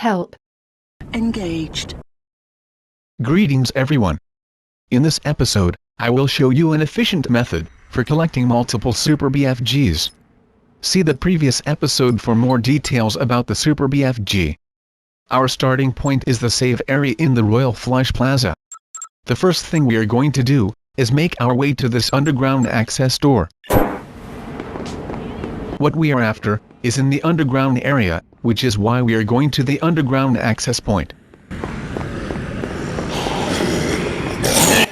Help. Engaged. Greetings everyone. In this episode, I will show you an efficient method for collecting multiple Super BFGs. See the previous episode for more details about the Super BFG. Our starting point is the save area in the Royal Flush Plaza. The first thing we are going to do is make our way to this underground access door. What we are after is in the underground area, which is why we are going to the underground access point.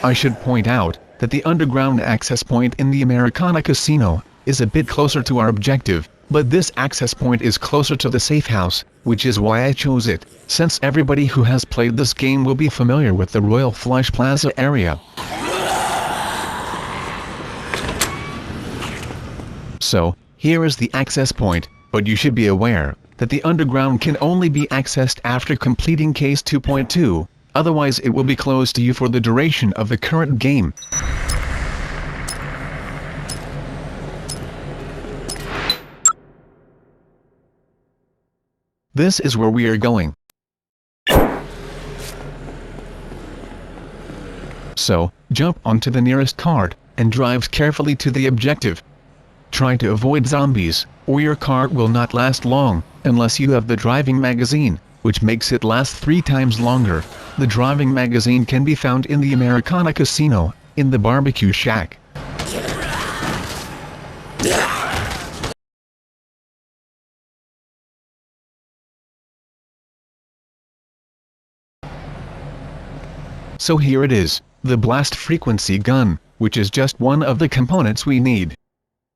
I should point out that the underground access point in the Americana Casino is a bit closer to our objective, but this access point is closer to the safe house, which is why I chose it, since everybody who has played this game will be familiar with the Royal Flush Plaza area. So, here is the access point, but you should be aware that the underground can only be accessed after completing Case 2.2, otherwise it will be closed to you for the duration of the current game. This is where we are going. So, jump onto the nearest cart, and drive carefully to the objective. Try to avoid zombies, or your cart will not last long, unless you have the driving magazine, which makes it last 3 times longer. The driving magazine can be found in the Americana Casino, in the barbecue shack. So here it is, the blast frequency gun, which is just one of the components we need.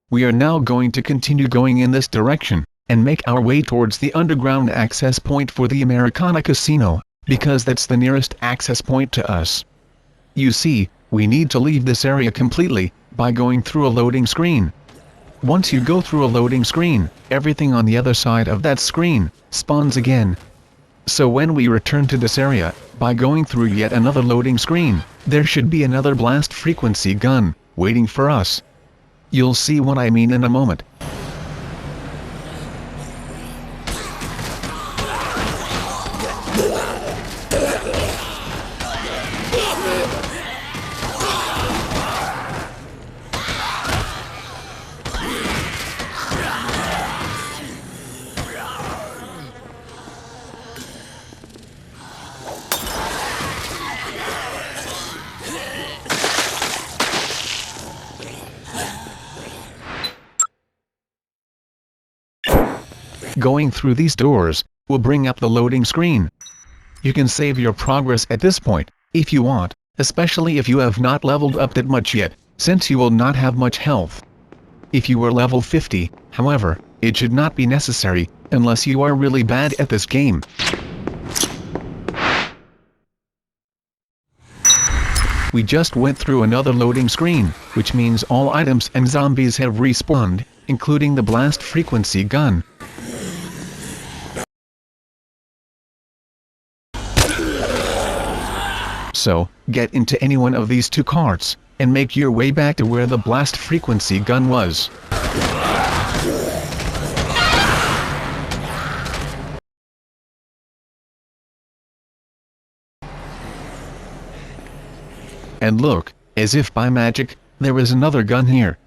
We are now going to continue going in this direction, and make our way towards the underground access point for the Americana Casino, because that's the nearest access point to us. You see, we need to leave this area completely, by going through a loading screen. Once you go through a loading screen, everything on the other side of that screen spawns again. So when we return to this area, by going through yet another loading screen, there should be another blast frequency gun, waiting for us. You'll see what I mean in a moment. Going through these doors will bring up the loading screen. You can save your progress at this point, if you want, especially if you have not leveled up that much yet, since you will not have much health. If you were level 50, however, it should not be necessary, unless you are really bad at this game. We just went through another loading screen, which means all items and zombies have respawned, including the blast frequency gun. So, get into any one of these 2 carts, and make your way back to where the blast frequency gun was. And look, as if by magic, there is another gun here.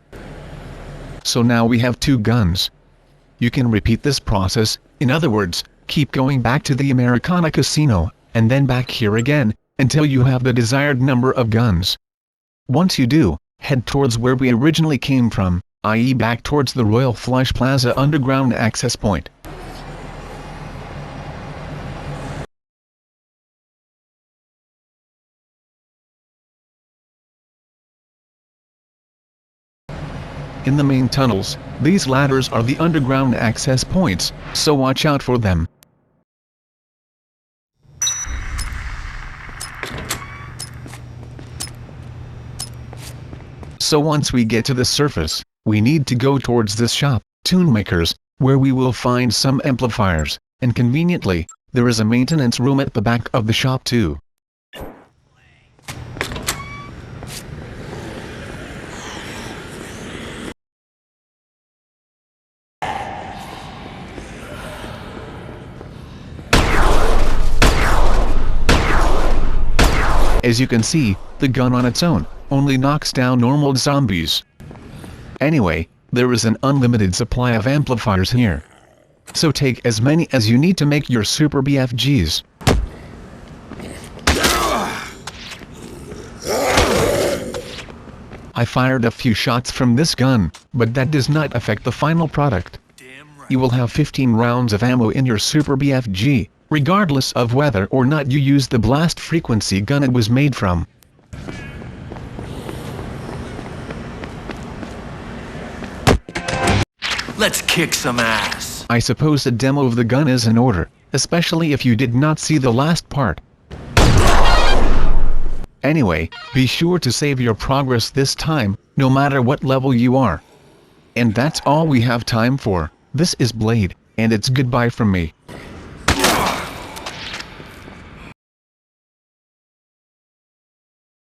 So now we have 2 guns. You can repeat this process, in other words, keep going back to the Americana Casino, and then back here again, until you have the desired number of guns. Once you do, head towards where we originally came from, i.e. back towards the Royal Flush Plaza underground access point. In the main tunnels, these ladders are the underground access points, so watch out for them. So once we get to the surface, we need to go towards this shop, Tunemakers, where we will find some amplifiers, and conveniently, there is a maintenance room at the back of the shop too. As you can see, the gun on its own only knocks down normal zombies. Anyway, there is an unlimited supply of amplifiers here. So take as many as you need to make your Super BFGs. I fired a few shots from this gun, but that does not affect the final product. You will have 15 rounds of ammo in your Super BFG, regardless of whether or not you use the blast frequency gun it was made from. Let's kick some ass. I suppose a demo of the gun is in order, especially if you did not see the last part. Anyway, be sure to save your progress this time, no matter what level you are. And that's all we have time for. This is Blade, and it's goodbye from me.